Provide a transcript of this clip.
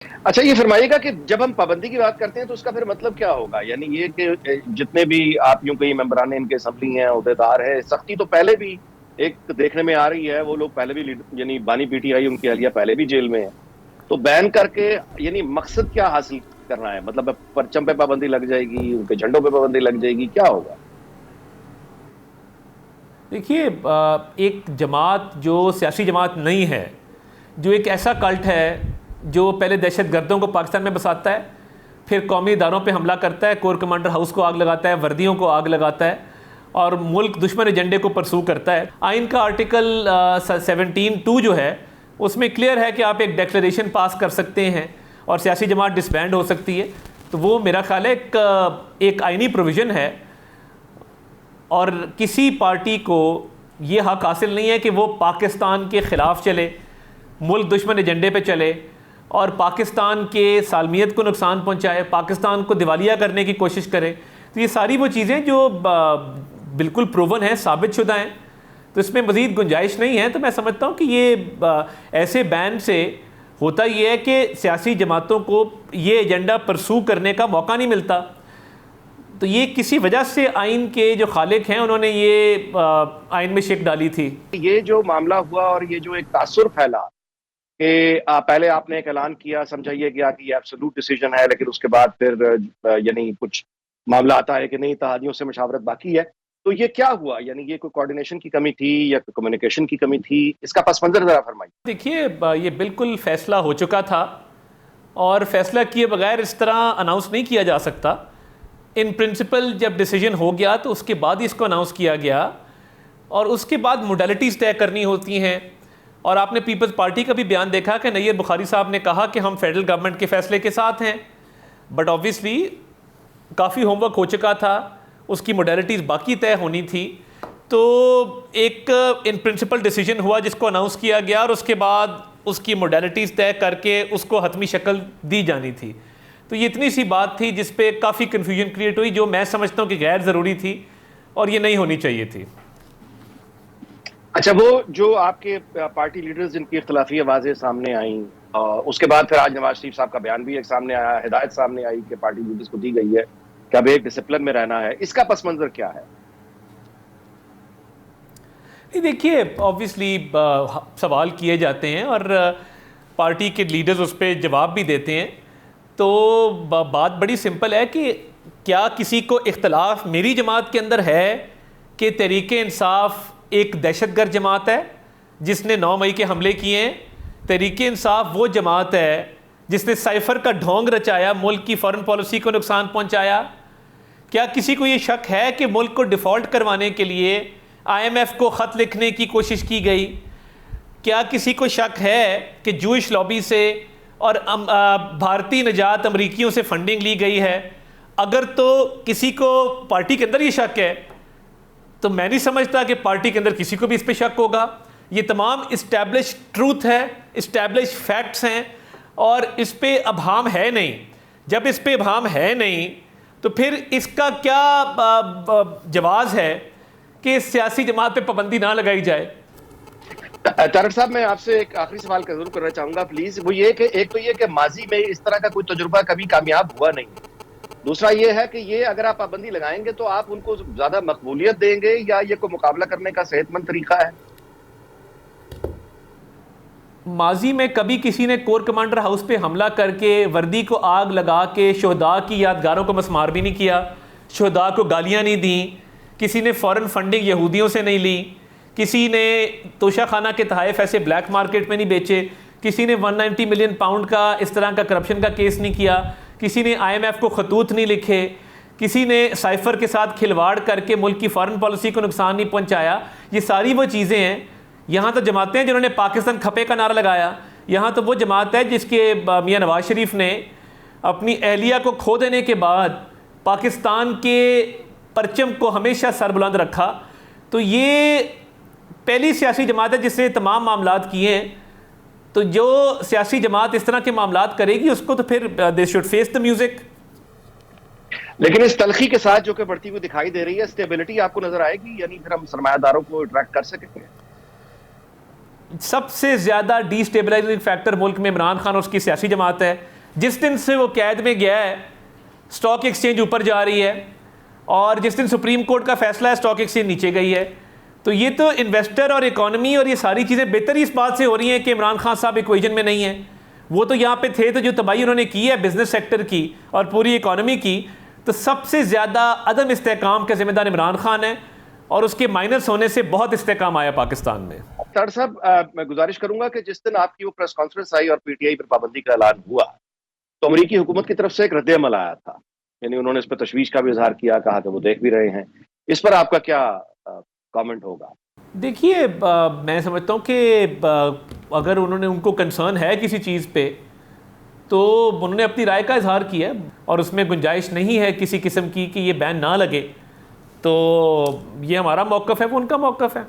अच्छा, ये फरमाइएगा कि जब हम पाबंदी की बात करते हैं तो उसका फिर मतलब क्या होगा? यानी ये कि जितने भी आप यूं कहीं मेंबरान इनके असम्बली हैं, अहदेदार है, सख्ती तो पहले भी एक देखने में आ रही है। वो लोग पहले भी यानी बानी पीटीआई उनकी अहलिया पहले भी जेल में है। तो बैन करके यानी मकसद क्या हासिल करना है? मतलब परचम पे पाबंदी लग जाएगी, उनके झंडों पे पाबंदी लग जाएगी, क्या होगा? देखिए, एक जमात जो सियासी जमात नहीं है, जो एक ऐसा कल्ट है जो पहले दहशत गर्दों को पाकिस्तान में बसाता है, फिर कौमी इदारों पे हमला करता है, कोर कमांडर हाउस को आग लगाता है, वर्दियों को आग लगाता है और मुल्क दुश्मन एजेंडे को परसू करता है। आइन का आर्टिकल 17(2) जो है उसमें क्लियर है कि आप एक डिक्लेरेशन पास कर सकते हैं और सियासी जमात डिसबैंड हो सकती है। तो वो मेरा ख्याल है एक आइनी प्रोविज़न है और किसी पार्टी को ये हक हासिल नहीं है कि वो पाकिस्तान के ख़िलाफ़ चले, मुल्क दुश्मन एजेंडे पे चले और पाकिस्तान के सालमियत को नुकसान पहुंचाए, पाकिस्तान को दिवालिया करने की कोशिश करे। तो ये सारी वो चीज़ें जो बिल्कुल प्रूवन हैं, साबित शुदा हैं, तो इसमें मज़ीद गुंजाइश नहीं है। तो मैं समझता हूँ कि ये ऐसे बैन से होता ये है कि सियासी जमातों को ये एजेंडा परसू करने का मौका नहीं मिलता। तो ये किसी वजह से आइन के जो खालिक हैं उन्होंने ये आइन में शेक डाली थी। ये जो मामला हुआ और ये जो एक तासुर फैला कि पहले आपने एक ऐलान किया, समझाइए गया कि ये एब्सोल्यूट डिसीजन है, लेकिन उसके बाद फिर यानी कुछ मामला आता है कि नहीं, तहादियों से मशावरत बाकी है। तो ये क्या हुआ? यानी ये कोई कोऑर्डिनेशन की कमी थी या कम्युनिकेशन की कमी थी? इसका पस मंजर जरा फरमाइए। देखिए, ये बिल्कुल फैसला हो चुका था और फैसला किए बगैर इस तरह अनाउंस नहीं किया जा सकता। इन प्रिंसिपल जब डिसीजन हो गया तो उसके बाद ही इसको अनाउंस किया गया और उसके बाद मोडालिटीज़ तय करनी होती हैं। और आपने पीपल्स पार्टी का भी बयान देखा कि नैयर बुखारी साहब ने कहा कि हम फेडरल गवर्नमेंट के फैसले के साथ हैं, बट ऑब्वियसली काफ़ी होमवर्क हो चुका था, उसकी मोडालिटीज़ बाकी तय होनी थी। तो एक इन प्रिंसिपल डिसीजन हुआ जिसको अनाउंस किया गया और उसके बाद उसकी मोडालिटीज़ तय करके उसको हतमी शक्ल दी जानी थी। तो ये इतनी सी बात थी जिस पे काफ़ी कन्फ्यूजन क्रिएट हुई, जो मैं समझता हूँ कि गैर ज़रूरी थी और ये नहीं होनी चाहिए थी। अच्छा, वो जो आपके पार्टी लीडर्स जिनकी इख्तलाफी आवाजें सामने आई, उसके बाद फिर आज नवाज शरीफ साहब का बयान भी एक सामने आया, हिदायत सामने आई कि पार्टी लीडर्स को दी गई है कि अब एक डिसिप्लिन में रहना है। इसका पस मंजर क्या है? नहीं, देखिए, ऑब्वियसली सवाल किए जाते हैं और पार्टी के लीडर्स उस पर जवाब भी देते हैं। तो बात बड़ी सिंपल है कि क्या किसी को इख्तलाफ मेरी जमात के अंदर है कि तहरीक इंसाफ एक दहशतगर्द जमात है जिसने 9 मई के हमले किए हैं? तहरीक इंसाफ वो जमात है जिसने साइफर का ढोंग रचाया, मुल्क की फॉरेन पॉलिसी को नुकसान पहुंचाया? क्या किसी को ये शक है कि मुल्क को डिफ़ॉल्ट करवाने के लिए IMF को ख़त लिखने की कोशिश की गई? क्या किसी को शक है कि जूश लॉबी से और भारतीय निजात अमरीकियों से फंडिंग ली गई है? अगर तो किसी को पार्टी के अंदर ये शक है तो मैं नहीं समझता कि पार्टी के अंदर किसी को भी इस पे शक होगा। ये तमाम इस्टेब्लिश ट्रूथ है, इस्टेब्लिश फैक्ट्स हैं और इस पे अभाम है नहीं। जब इस पे अभाम है नहीं तो फिर इसका क्या जवाज़ है कि सियासी जमात पे पाबंदी ना लगाई जाए? तारक साहब, मैं आपसे एक आखिरी सवाल जरूर करना चाहूंगा प्लीज। वो ये कि एक तो ये कि माजी में इस तरह का कोई तजुर्बा कभी कामयाब हुआ नहीं। दूसरा ये है कि ये अगर आप पाबंदी लगाएंगे तो आप उनको ज्यादा मकबूलियत देंगे या ये कोई मुकाबला करने का सेहतमंद तरीका है? माजी में कभी किसी ने कोर कमांडर हाउस पे हमला करके वर्दी को आग लगा के शहदा की यादगारों को मस्मार भी नहीं किया, शहदा को गालियां नहीं दी, किसी ने फॉरेन फंडिंग यहूदियों से नहीं ली, किसी ने तोशा खाना के तहफ़ ऐसे ब्लैक मार्केट में नहीं बेचे, किसी ने 190 मिलियन पाउंड का इस तरह का करप्शन का केस नहीं किया, किसी ने IMF को खतूत नहीं लिखे, किसी ने साइफर के साथ खिलवाड़ करके मुल्क की फॉरेन पॉलिसी को नुकसान नहीं पहुंचाया। ये सारी वो चीज़ें हैं। यहाँ तो जमातें हैं जिन्होंने पाकिस्तान खपे का नारा लगाया, यहाँ तो वो जमात है जिसके मियाँ नवाज शरीफ ने अपनी अहलिया को खो देने के बाद पाकिस्तान के परचम को हमेशा सरबुलंद रखा। तो ये पहली सियासी जमात है जिसने तमाम मामलात किए हैं। तो जो सियासी जमात इस तरह के मामलात करेगी उसको तो फिर they should face the music. लेकिन इस तलखी के साथ जो कि बढ़ती हुई दिखाई दे रही है, स्टेबिलिटी आपको नजर आएगी? यानी फिर हम सरमायादारों को अट्रैक्ट कर सकेंगे? सबसे ज़्यादा डिस्टेबलाइजिंग फैक्टर मुल्क में इमरान खान और उसकी सियासी जमात है। जिस दिन से वो कैद में गया है, स्टॉक एक्सचेंज ऊपर जा रही है, और जिस दिन सुप्रीम कोर्ट का फैसला है, स्टॉक एक्सचेंज नीचे गई है। तो ये तो इन्वेस्टर और इकॉनमी और ये सारी चीज़ें बेहतर इस बात से हो रही हैं कि इमरान खान साहब इक्वेशन में नहीं है। वो तो यहाँ पे थे, तो जो तबाही उन्होंने की है बिजनेस सेक्टर की और पूरी इकॉनमी की, तो सबसे ज़्यादा अदम इस्तेहकाम का जिम्मेदार इमरान खान है, और उसके माइनस होने से बहुत इस्तेहकाम आया पाकिस्तान में। तार साहब, मैं गुजारिश करूंगा कि जिस दिन आपकी वो प्रेस कॉन्फ्रेंस आई और पीटीआई पर पाबंदी का ऐलान हुआ, तो अमरीकी हुकूमत की तरफ से एक रद्द-ए-अमल आया था। यानी उन्होंने इस पर तशवीश का भी इजहार किया, कहा कि वो देख भी रहे हैं। इस पर आपका क्या कमेंट होगा? देखिए, मैं समझता हूँ कि अगर उनको कंसर्न है किसी चीज़ पे, तो उन्होंने अपनी राय का इजहार किया और उसमें गुंजाइश नहीं है किसी किस्म की कि ये बैन ना लगे, तो ये हमारा मौक़िफ़ है, वो उनका मौक़िफ़ है।